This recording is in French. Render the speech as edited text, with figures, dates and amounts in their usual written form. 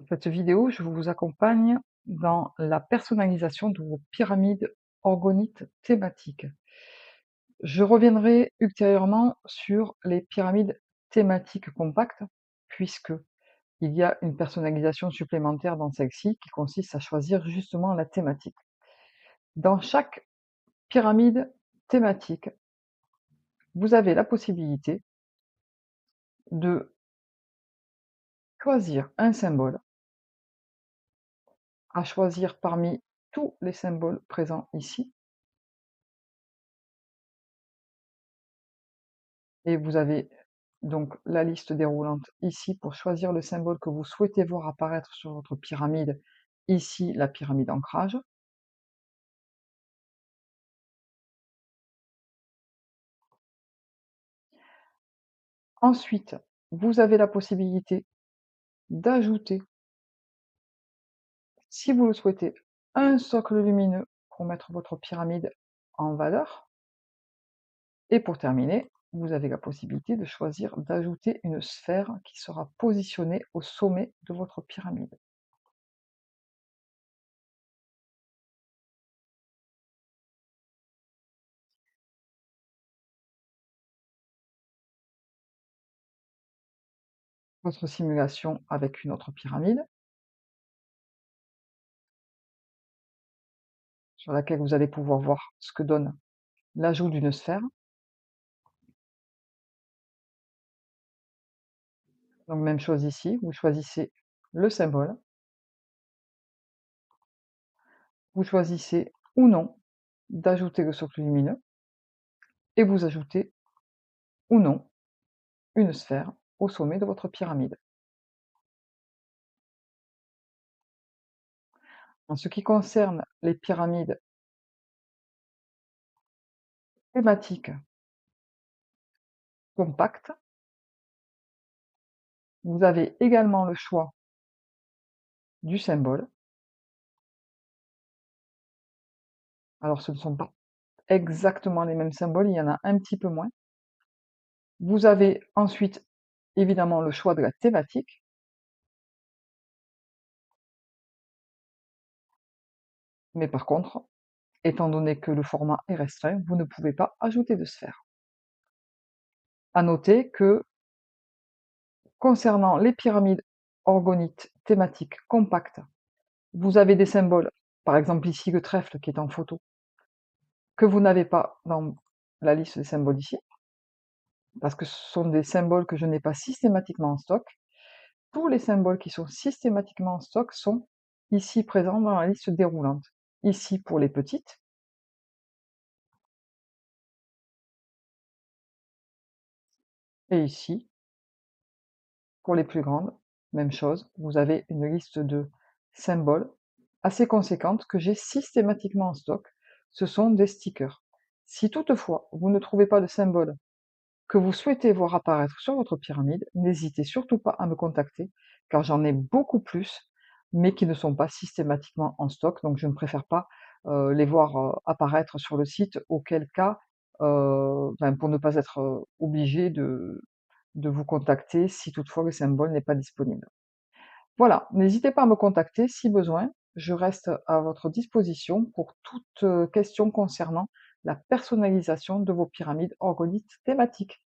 Dans cette vidéo, je vous accompagne dans la personnalisation de vos pyramides orgonites thématiques. Je reviendrai ultérieurement sur les pyramides thématiques compactes, puisque il y a une personnalisation supplémentaire dans celle-ci qui consiste à choisir justement la thématique. Dans chaque pyramide thématique, vous avez la possibilité de choisir un symbole, à choisir parmi tous les symboles présents ici. Et vous avez donc la liste déroulante ici pour choisir le symbole que vous souhaitez voir apparaître sur votre pyramide. Ici, la pyramide ancrage. Ensuite, vous avez la possibilité d'ajouter, si vous le souhaitez, un socle lumineux pour mettre votre pyramide en valeur. Et pour terminer, vous avez la possibilité de choisir d'ajouter une sphère qui sera positionnée au sommet de votre pyramide. Votre simulation avec une autre pyramide, sur laquelle vous allez pouvoir voir ce que donne l'ajout d'une sphère. Donc même chose ici, vous choisissez le symbole, vous choisissez ou non d'ajouter le socle lumineux, et vous ajoutez ou non une sphère au sommet de votre pyramide. En ce qui concerne les pyramides thématiques compactes, vous avez également le choix du symbole. Alors ce ne sont pas exactement les mêmes symboles, il y en a un petit peu moins. Vous avez ensuite évidemment le choix de la thématique, mais par contre, étant donné que le format est restreint, vous ne pouvez pas ajouter de sphère. À noter que, concernant les pyramides orgonites thématiques compactes, vous avez des symboles, par exemple ici le trèfle qui est en photo, que vous n'avez pas dans la liste des symboles ici, parce que ce sont des symboles que je n'ai pas systématiquement en stock. Tous les symboles qui sont systématiquement en stock sont ici présents dans la liste déroulante. Ici pour les petites, et ici pour les plus grandes, même chose, vous avez une liste de symboles assez conséquente que j'ai systématiquement en stock. Ce sont des stickers. Si toutefois vous ne trouvez pas de symbole que vous souhaitez voir apparaître sur votre pyramide, n'hésitez surtout pas à me contacter, car j'en ai beaucoup plus, mais qui ne sont pas systématiquement en stock, donc je ne préfère pas les voir apparaître sur le site, auquel cas, pour ne pas être obligé de vous contacter si toutefois le symbole n'est pas disponible. Voilà, n'hésitez pas à me contacter si besoin, je reste à votre disposition pour toute question concernant la personnalisation de vos pyramides orgonites thématiques.